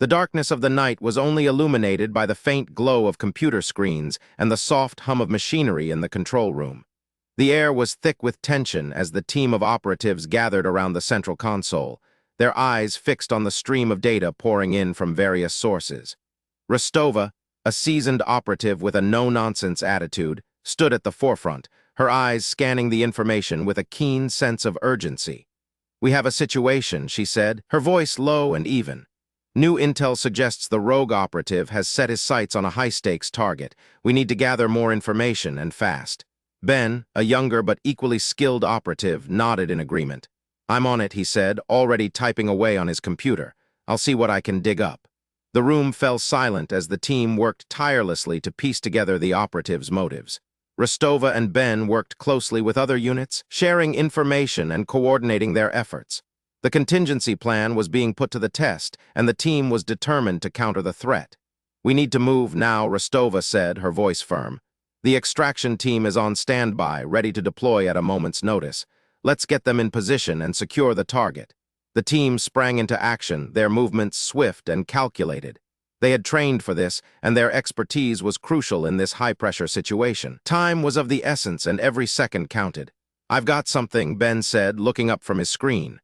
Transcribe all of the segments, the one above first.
The darkness of the night was only illuminated by the faint glow of computer screens and the soft hum of machinery in the control room. The air was thick with tension as the team of operatives gathered around the central console, their eyes fixed on the stream of data pouring in from various sources. Rostova, a seasoned operative with a no-nonsense attitude, stood at the forefront, her eyes scanning the information with a keen sense of urgency. "We have a situation," she said, her voice low and even. "New intel suggests the rogue operative has set his sights on a high-stakes target. We need to gather more information, and fast." Ben, a younger but equally skilled operative, nodded in agreement. "I'm on it," he said, already typing away on his computer. "I'll see what I can dig up." The room fell silent as the team worked tirelessly to piece together the operative's motives. Rostova and Ben worked closely with other units, sharing information and coordinating their efforts. The contingency plan was being put to the test, and the team was determined to counter the threat. "We need to move now," Rostova said, her voice firm. "The extraction team is on standby, ready to deploy at a moment's notice. Let's get them in position and secure the target." The team sprang into action, their movements swift and calculated. They had trained for this, and their expertise was crucial in this high-pressure situation. Time was of the essence, and every second counted. "I've got something," Ben said, looking up from his screen.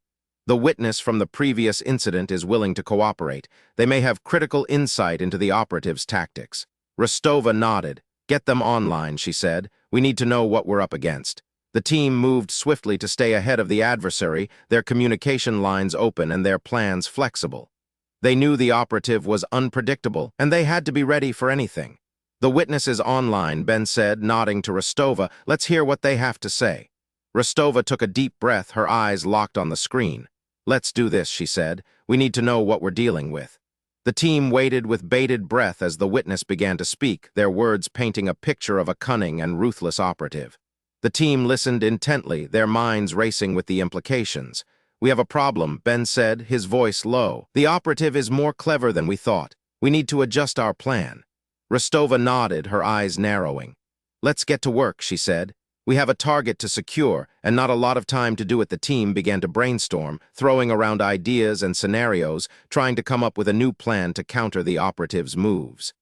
"The witness from the previous incident is willing to cooperate. They may have critical insight into the operative's tactics." Rostova nodded. "Get them online," she said. "We need to know what we're up against." The team moved swiftly to stay ahead of the adversary, their communication lines open and their plans flexible. They knew the operative was unpredictable, and they had to be ready for anything. "The witness is online," Ben said, nodding to Rostova. "Let's hear what they have to say." Rostova took a deep breath, her eyes locked on the screen. "Let's do this," she said. "We need to know what we're dealing with." The team waited with bated breath as the witness began to speak, their words painting a picture of a cunning and ruthless operative. The team listened intently, their minds racing with the implications. "We have a problem," Ben said, his voice low. "The operative is more clever than we thought. We need to adjust our plan." Rostova nodded, her eyes narrowing. "Let's get to work," she said. "We have a target to secure, and not a lot of time to do it." The team began to brainstorm, throwing around ideas and scenarios, trying to come up with a new plan to counter the operative's moves.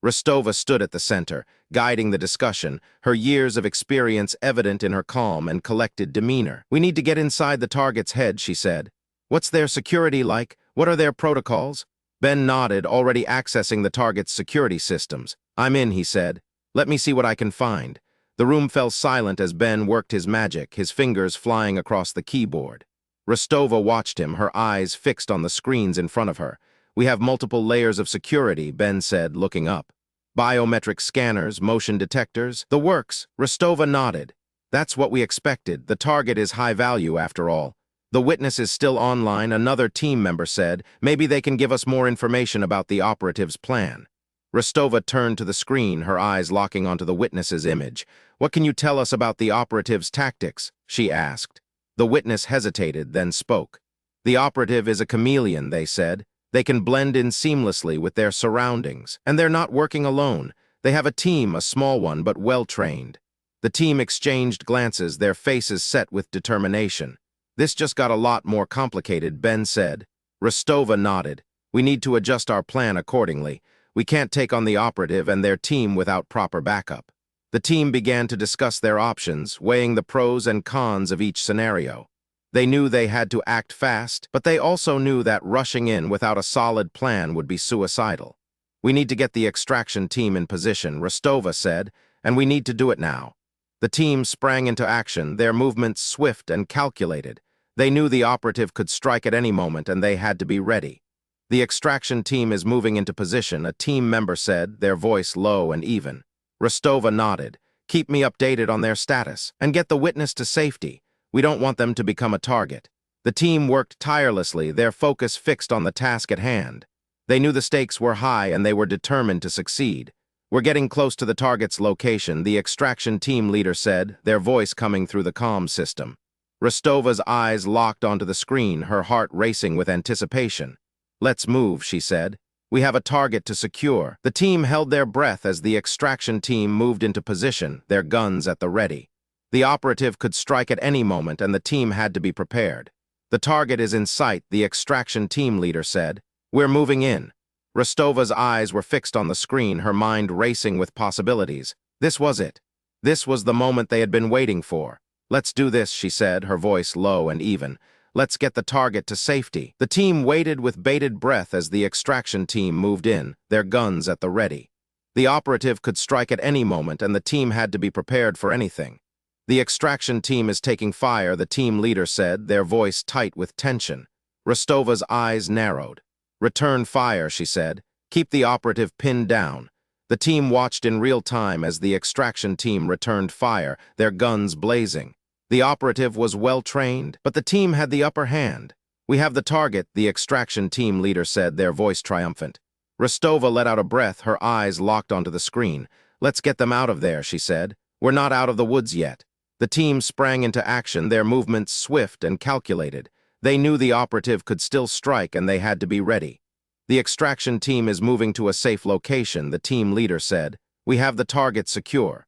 Rostova stood at the center, guiding the discussion, her years of experience evident in her calm and collected demeanor. "We need to get inside the target's head," she said. "What's their security like? What are their protocols?" Ben nodded, already accessing the target's security systems. "I'm in," he said. "Let me see what I can find." The room fell silent as Ben worked his magic, his fingers flying across the keyboard. Rostova watched him, her eyes fixed on the screens in front of her. "We have multiple layers of security," Ben said, looking up. "Biometric scanners, motion detectors, the works." Rostova nodded. "That's what we expected. The target is high value, after all." "The witness is still online," another team member said. "Maybe they can give us more information about the operative's plan." Rostova turned to the screen, her eyes locking onto the witness's image. "What can you tell us about the operative's tactics?" she asked. The witness hesitated, then spoke. "The operative is a chameleon," they said. "They can blend in seamlessly with their surroundings. And they're not working alone. They have a team, a small one, but well-trained." The team exchanged glances, their faces set with determination. "This just got a lot more complicated," Ben said. Rostova nodded. "We need to adjust our plan accordingly. We can't take on the operative and their team without proper backup." The team began to discuss their options, weighing the pros and cons of each scenario. They knew they had to act fast, but they also knew that rushing in without a solid plan would be suicidal. "We need to get the extraction team in position," Rostova said, "and we need to do it now." The team sprang into action, their movements swift and calculated. They knew the operative could strike at any moment, and they had to be ready. "The extraction team is moving into position," a team member said, their voice low and even. Rostova nodded. "Keep me updated on their status, and get the witness to safety. We don't want them to become a target." The team worked tirelessly, their focus fixed on the task at hand. They knew the stakes were high, and they were determined to succeed. "We're getting close to the target's location," the extraction team leader said, their voice coming through the comm system. Rostova's eyes locked onto the screen, her heart racing with anticipation. "Let's move," she said. "We have a target to secure." The team held their breath as the extraction team moved into position, their guns at the ready. The operative could strike at any moment, and the team had to be prepared. "The target is in sight," the extraction team leader said. "We're moving in." Rostova's eyes were fixed on the screen, her mind racing with possibilities. This was it. This was the moment they had been waiting for. "Let's do this," she said, her voice low and even. "Let's get the target to safety." The team waited with bated breath as the extraction team moved in, their guns at the ready. The operative could strike at any moment, and the team had to be prepared for anything. "The extraction team is taking fire," the team leader said, their voice tight with tension. Rostova's eyes narrowed. "Return fire," she said. "Keep the operative pinned down." The team watched in real time as the extraction team returned fire, their guns blazing. The operative was well-trained, but the team had the upper hand. "We have the target," the extraction team leader said, their voice triumphant. Rostova let out a breath, her eyes locked onto the screen. "Let's get them out of there," she said. "We're not out of the woods yet." The team sprang into action, their movements swift and calculated. They knew the operative could still strike, and they had to be ready. "The extraction team is moving to a safe location," the team leader said. "We have the target secure."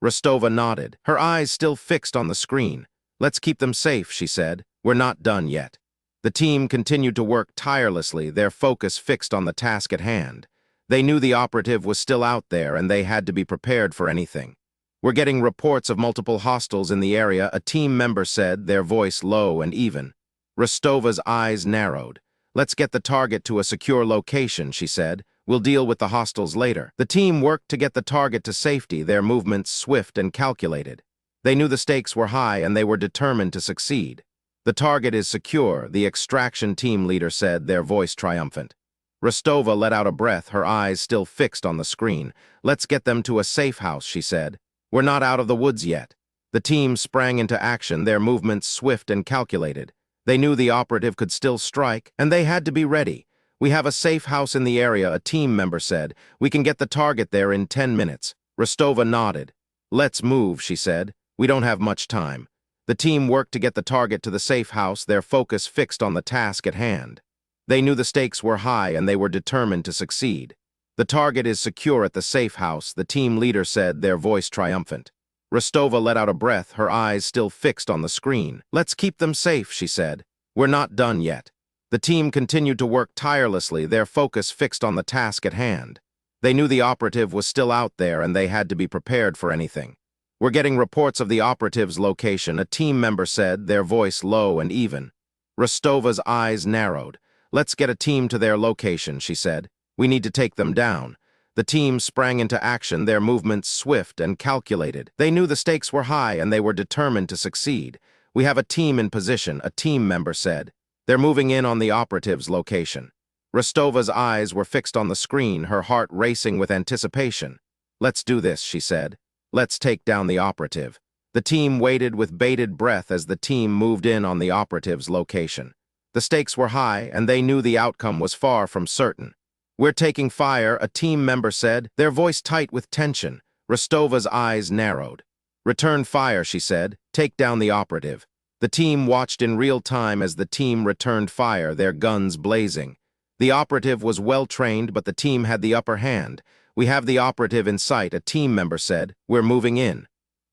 Rostova nodded, her eyes still fixed on the screen. "Let's keep them safe," she said. "We're not done yet." The team continued to work tirelessly, their focus fixed on the task at hand. They knew the operative was still out there, and they had to be prepared for anything. "We're getting reports of multiple hostiles in the area," a team member said, their voice low and even. Rostova's eyes narrowed. "Let's get the target to a secure location," she said. "We'll deal with the hostiles later." The team worked to get the target to safety, their movements swift and calculated. They knew the stakes were high, and they were determined to succeed. "The target is secure," the extraction team leader said, their voice triumphant. Rostova let out a breath, her eyes still fixed on the screen. "Let's get them to a safe house," she said. "We're not out of the woods yet." The team sprang into action, their movements swift and calculated. They knew the operative could still strike, and they had to be ready. "We have a safe house in the area," a team member said. "We can get the target there in 10 minutes. Rostova nodded. "Let's move," she said. "We don't have much time." The team worked to get the target to the safe house, their focus fixed on the task at hand. They knew the stakes were high, and they were determined to succeed. "The target is secure at the safe house," the team leader said, their voice triumphant. Rostova let out a breath, her eyes still fixed on the screen. "Let's keep them safe," she said. "We're not done yet." The team continued to work tirelessly, their focus fixed on the task at hand. They knew the operative was still out there, and they had to be prepared for anything. "We're getting reports of the operative's location," a team member said, their voice low and even. Rostova's eyes narrowed. "Let's get a team to their location," she said. "We need to take them down." The team sprang into action, their movements swift and calculated. They knew the stakes were high, and they were determined to succeed. "We have a team in position," a team member said. "They're moving in on the operative's location." Rostova's eyes were fixed on the screen, her heart racing with anticipation. "Let's do this," she said. "Let's take down the operative." The team waited with bated breath as the team moved in on the operative's location. The stakes were high, and they knew the outcome was far from certain. "We're taking fire," a team member said, their voice tight with tension. Rostova's eyes narrowed. "Return fire," she said. "Take down the operative." The team watched in real time as the team returned fire, their guns blazing. The operative was well-trained, but the team had the upper hand. "We have the operative in sight," a team member said. "We're moving in."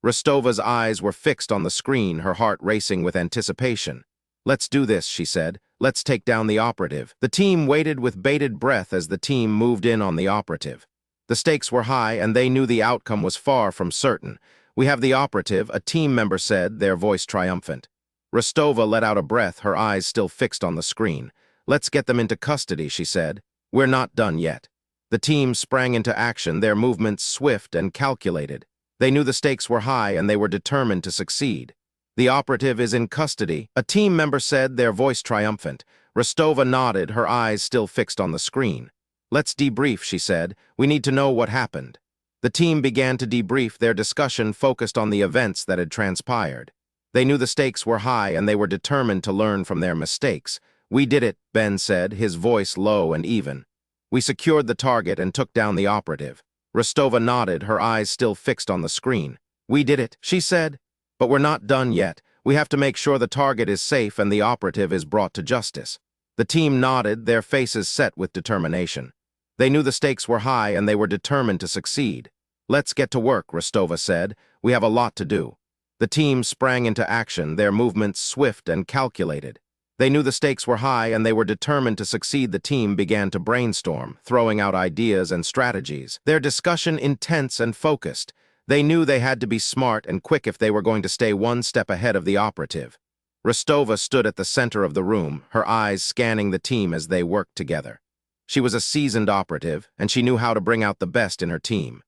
Rostova's eyes were fixed on the screen, her heart racing with anticipation. "Let's do this," she said. "Let's take down the operative." The team waited with bated breath as the team moved in on the operative. The stakes were high, and they knew the outcome was far from certain. "We have the operative," a team member said, their voice triumphant. Rostova let out a breath, her eyes still fixed on the screen. "Let's get them into custody," she said. "We're not done yet." The team sprang into action, their movements swift and calculated. They knew the stakes were high, and they were determined to succeed. "The operative is in custody," a team member said, their voice triumphant. Rostova nodded, her eyes still fixed on the screen. "Let's debrief," she said. "We need to know what happened." The team began to debrief, their discussion focused on the events that had transpired. They knew the stakes were high, and they were determined to learn from their mistakes. "We did it," Ben said, his voice low and even. "We secured the target and took down the operative." Rostova nodded, her eyes still fixed on the screen. "We did it," she said. "But we're not done yet. We have to make sure the target is safe and the operative is brought to justice." The team nodded, their faces set with determination. They knew the stakes were high, and they were determined to succeed. "Let's get to work," Rostova said. "We have a lot to do." The team sprang into action, their movements swift and calculated. They knew the stakes were high and they were determined to succeed. The team began to brainstorm, throwing out ideas and strategies. Their discussion intense and focused. They knew they had to be smart and quick if they were going to stay one step ahead of the operative. Rostova stood at the center of the room, her eyes scanning the team as they worked together. She was a seasoned operative, and she knew how to bring out the best in her team.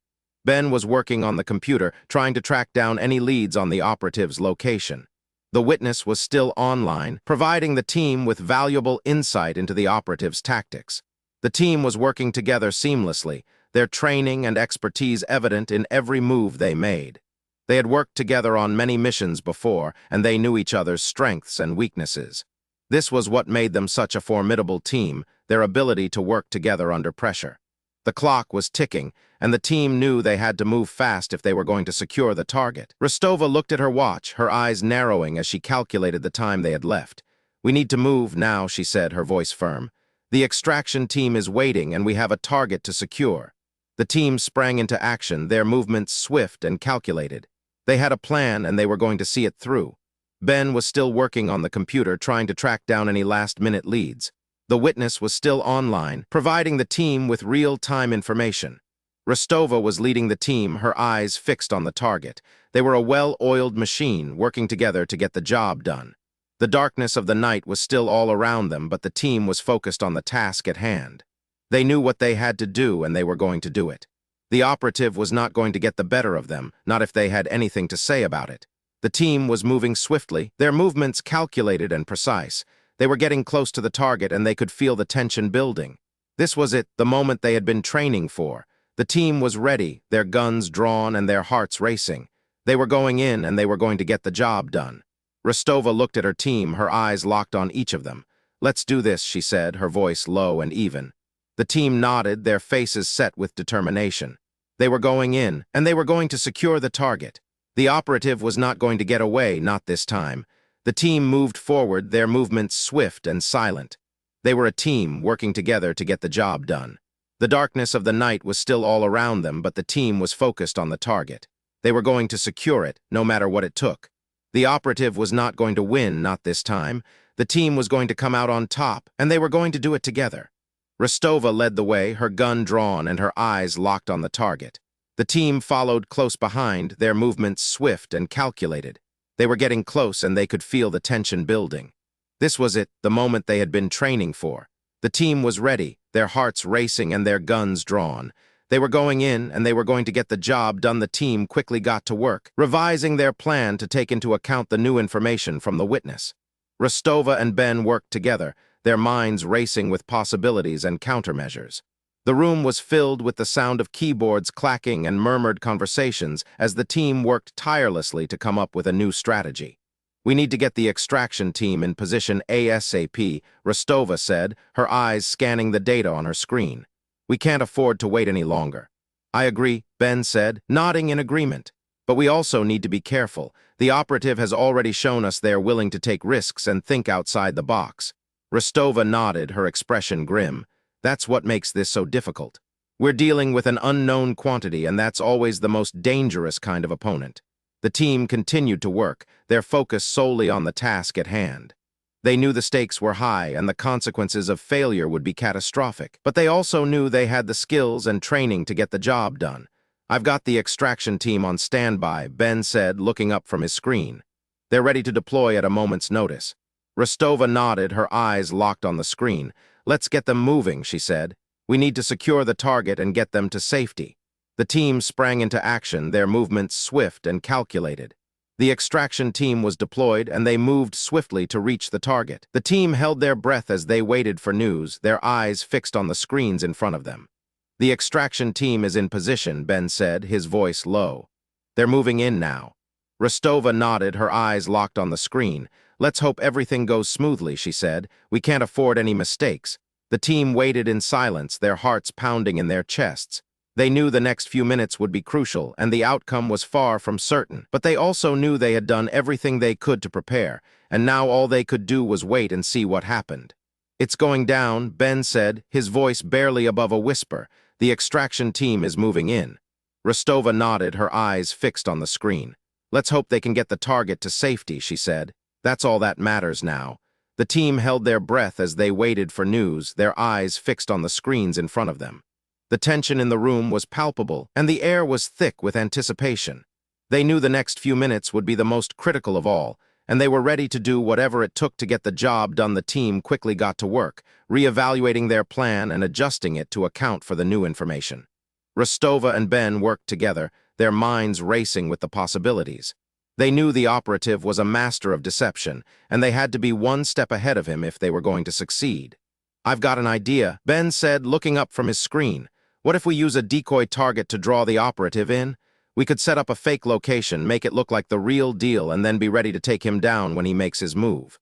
Ben was working on the computer, trying to track down any leads on the operative's location. The witness was still online, providing the team with valuable insight into the operative's tactics. The team was working together seamlessly, their training and expertise evident in every move they made. They had worked together on many missions before, and they knew each other's strengths and weaknesses. This was what made them such a formidable team, their ability to work together under pressure. The clock was ticking, and the team knew they had to move fast if they were going to secure the target. Rostova looked at her watch, her eyes narrowing as she calculated the time they had left. "We need to move now," she said, her voice firm. "The extraction team is waiting, and we have a target to secure." The team sprang into action, their movements swift and calculated. They had a plan, and they were going to see it through. Ben was still working on the computer, trying to track down any last-minute leads. The witness was still online, providing the team with real-time information. Rostova was leading the team, her eyes fixed on the target. They were a well-oiled machine, working together to get the job done. The darkness of the night was still all around them, but the team was focused on the task at hand. They knew what they had to do, and they were going to do it. The operative was not going to get the better of them, not if they had anything to say about it. The team was moving swiftly, their movements calculated and precise. They were getting close to the target, and they could feel the tension building. This was it, the moment they had been training for. The team was ready, their guns drawn and their hearts racing. They were going in, and they were going to get the job done. Rostova looked at her team, her eyes locked on each of them. "Let's do this," she said, her voice low and even. The team nodded, their faces set with determination. They were going in, and they were going to secure the target. The operative was not going to get away, not this time. The team moved forward, their movements swift and silent. They were a team, working together to get the job done. The darkness of the night was still all around them, but the team was focused on the target. They were going to secure it, no matter what it took. The operative was not going to win, not this time. The team was going to come out on top, and they were going to do it together. Rostova led the way, her gun drawn and her eyes locked on the target. The team followed close behind, their movements swift and calculated. They were getting close, and they could feel the tension building. This was it, the moment they had been training for. The team was ready, their hearts racing and their guns drawn. They were going in, and they were going to get the job done. The team quickly got to work, revising their plan to take into account the new information from the witness. Rostova and Ben worked together, their minds racing with possibilities and countermeasures. The room was filled with the sound of keyboards clacking and murmured conversations as the team worked tirelessly to come up with a new strategy. "We need to get the extraction team in position ASAP," Rostova said, her eyes scanning the data on her screen. "We can't afford to wait any longer." "I agree," Ben said, nodding in agreement. "But we also need to be careful. The operative has already shown us they are willing to take risks and think outside the box." Rostova nodded, her expression grim. "That's what makes this so difficult. We're dealing with an unknown quantity, and that's always the most dangerous kind of opponent." The team continued to work, their focus solely on the task at hand. They knew the stakes were high and the consequences of failure would be catastrophic, but they also knew they had the skills and training to get the job done. "I've got the extraction team on standby," Ben said, looking up from his screen. "They're ready to deploy at a moment's notice." Rostova nodded, her eyes locked on the screen. "Let's get them moving," she said. "We need to secure the target and get them to safety." The team sprang into action, their movements swift and calculated. The extraction team was deployed, and they moved swiftly to reach the target. The team held their breath as they waited for news, their eyes fixed on the screens in front of them. "The extraction team is in position," Ben said, his voice low. "They're moving in now." Rostova nodded, her eyes locked on the screen. "Let's hope everything goes smoothly," she said. "We can't afford any mistakes." The team waited in silence, their hearts pounding in their chests. They knew the next few minutes would be crucial, and the outcome was far from certain. But they also knew they had done everything they could to prepare, and now all they could do was wait and see what happened. "It's going down," Ben said, his voice barely above a whisper. "The extraction team is moving in." Rostova nodded, her eyes fixed on the screen. "Let's hope they can get the target to safety," she said. "That's all that matters now." The team held their breath as they waited for news, their eyes fixed on the screens in front of them. The tension in the room was palpable, and the air was thick with anticipation. They knew the next few minutes would be the most critical of all, and they were ready to do whatever it took to get the job done. The team quickly got to work, reevaluating their plan and adjusting it to account for the new information. Rostova and Ben worked together, their minds racing with the possibilities. They knew the operative was a master of deception, and they had to be one step ahead of him if they were going to succeed. "I've got an idea," Ben said, looking up from his screen. "What if we use a decoy target to draw the operative in? We could set up a fake location, make it look like the real deal, and then be ready to take him down when he makes his move."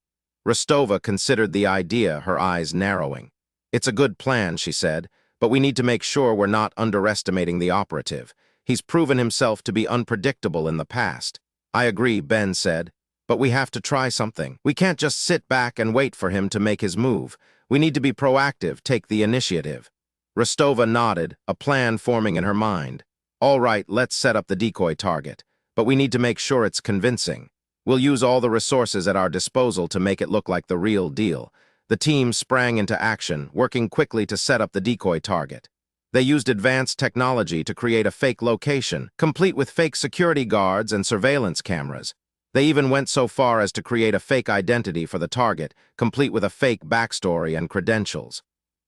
Rostova considered the idea, her eyes narrowing. "It's a good plan," she said, "but we need to make sure we're not underestimating the operative. He's proven himself to be unpredictable in the past." "I agree," Ben said, "but we have to try something. We can't just sit back and wait for him to make his move. We need to be proactive, take the initiative." Rostova nodded, a plan forming in her mind. "All right, let's set up the decoy target, but we need to make sure it's convincing. We'll use all the resources at our disposal to make it look like the real deal." The team sprang into action, working quickly to set up the decoy target. They used advanced technology to create a fake location, complete with fake security guards and surveillance cameras. They even went so far as to create a fake identity for the target, complete with a fake backstory and credentials.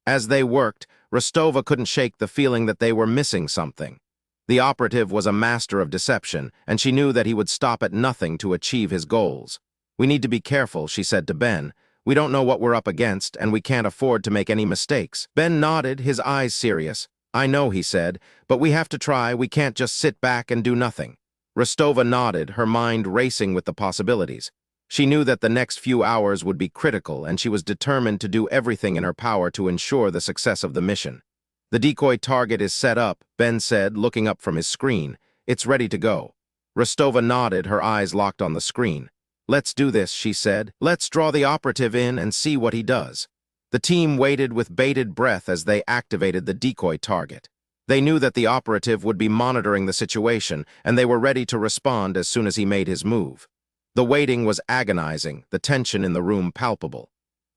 As they worked, Rostova couldn't shake the feeling that they were missing something. The operative was a master of deception, and she knew that he would stop at nothing to achieve his goals. "We need to be careful," she said to Ben. "We don't know what we're up against, and we can't afford to make any mistakes." Ben nodded, his eyes serious. "I know," he said, "but we have to try. We can't just sit back and do nothing." Rostova nodded, her mind racing with the possibilities. She knew that the next few hours would be critical, and she was determined to do everything in her power to ensure the success of the mission. "The decoy target is set up," Ben said, looking up from his screen. "It's ready to go." Rostova nodded, her eyes locked on the screen. "Let's do this," she said. "Let's draw the operative in and see what he does." The team waited with bated breath as they activated the decoy target. They knew that the operative would be monitoring the situation, and they were ready to respond as soon as he made his move. The waiting was agonizing, the tension in the room palpable.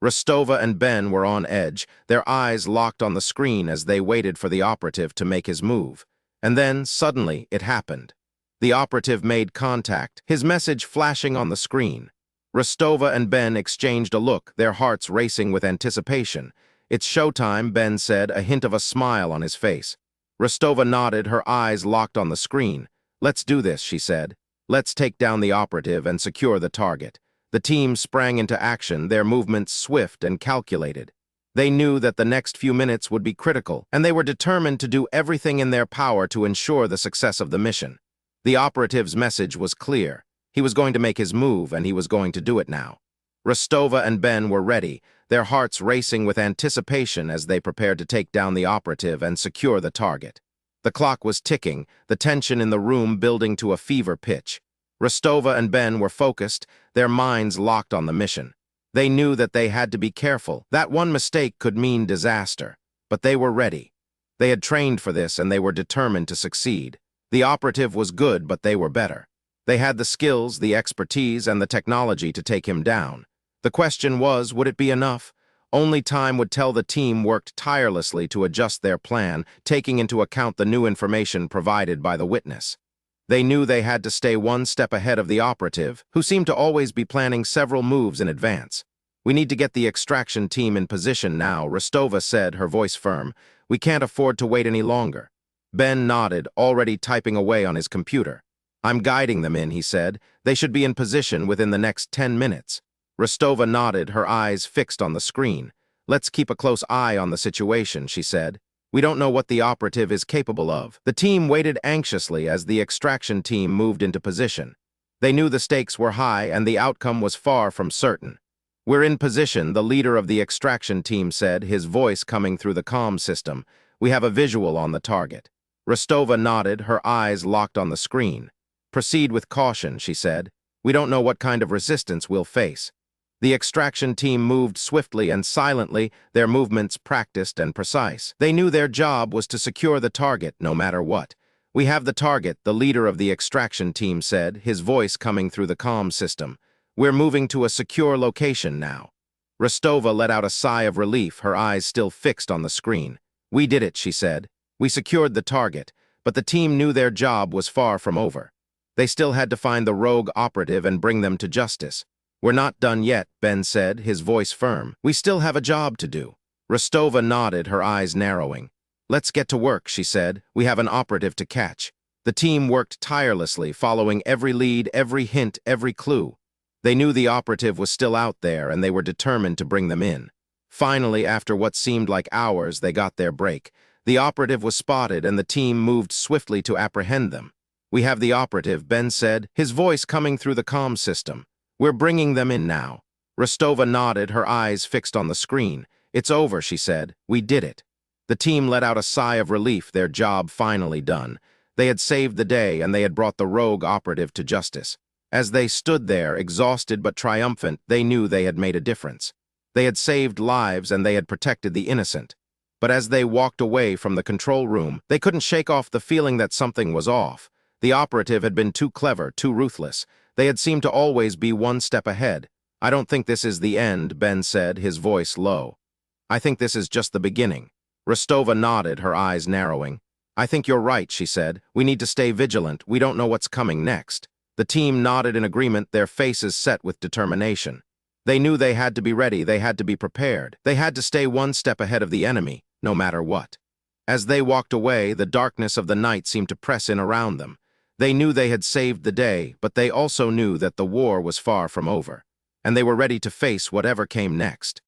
Rostova and Ben were on edge, their eyes locked on the screen as they waited for the operative to make his move. And then, suddenly, it happened. The operative made contact, his message flashing on the screen. Rostova and Ben exchanged a look, their hearts racing with anticipation. "It's showtime," Ben said, a hint of a smile on his face. Rostova nodded, her eyes locked on the screen. "Let's do this," she said. "Let's take down the operative and secure the target." The team sprang into action, their movements swift and calculated. They knew that the next few minutes would be critical, and they were determined to do everything in their power to ensure the success of the mission. The operative's message was clear. He was going to make his move, and he was going to do it now. Rostova and Ben were ready, their hearts racing with anticipation as they prepared to take down the operative and secure the target. The clock was ticking, the tension in the room building to a fever pitch. Rostova and Ben were focused, their minds locked on the mission. They knew that they had to be careful. That one mistake could mean disaster. But they were ready. They had trained for this, and they were determined to succeed. The operative was good, but they were better. They had the skills, the expertise, and the technology to take him down. The question was, would it be enough? Only time would tell. The team worked tirelessly to adjust their plan, taking into account the new information provided by the witness. They knew they had to stay one step ahead of the operative, who seemed to always be planning several moves in advance. "We need to get the extraction team in position now," Rostova said, her voice firm. "We can't afford to wait any longer." Ben nodded, already typing away on his computer. "I'm guiding them in," he said. "They should be in position within the next 10 minutes. Rostova nodded, her eyes fixed on the screen. "Let's keep a close eye on the situation," she said. "We don't know what the operative is capable of." The team waited anxiously as the extraction team moved into position. They knew the stakes were high and the outcome was far from certain. "We're in position," the leader of the extraction team said, his voice coming through the comm system. "We have a visual on the target." Rostova nodded, her eyes locked on the screen. "Proceed with caution," she said. "We don't know what kind of resistance we'll face." The extraction team moved swiftly and silently, their movements practiced and precise. They knew their job was to secure the target, no matter what. "We have the target," the leader of the extraction team said, his voice coming through the comm system. "We're moving to a secure location now." Rostova let out a sigh of relief, her eyes still fixed on the screen. "We did it," she said. "We secured the target, but the team knew their job was far from over. They still had to find the rogue operative and bring them to justice." "We're not done yet," Ben said, his voice firm. "We still have a job to do." Rostova nodded, her eyes narrowing. "Let's get to work," she said. "We have an operative to catch." The team worked tirelessly, following every lead, every hint, every clue. They knew the operative was still out there, and they were determined to bring them in. Finally, after what seemed like hours, they got their break. The operative was spotted, and the team moved swiftly to apprehend them. "We have the operative," Ben said, his voice coming through the comm system. "We're bringing them in now." Rostova nodded, her eyes fixed on the screen. "It's over," she said. "We did it." The team let out a sigh of relief, their job finally done. They had saved the day, and they had brought the rogue operative to justice. As they stood there, exhausted but triumphant, they knew they had made a difference. They had saved lives, and they had protected the innocent. But as they walked away from the control room, they couldn't shake off the feeling that something was off. The operative had been too clever, too ruthless. They had seemed to always be one step ahead. "I don't think this is the end," Ben said, his voice low. "I think this is just the beginning." Rostova nodded, her eyes narrowing. "I think you're right," she said. "We need to stay vigilant. We don't know what's coming next." The team nodded in agreement, their faces set with determination. They knew they had to be ready, they had to be prepared. They had to stay one step ahead of the enemy, no matter what. As they walked away, the darkness of the night seemed to press in around them. They knew they had saved the day, but they also knew that the war was far from over, and they were ready to face whatever came next.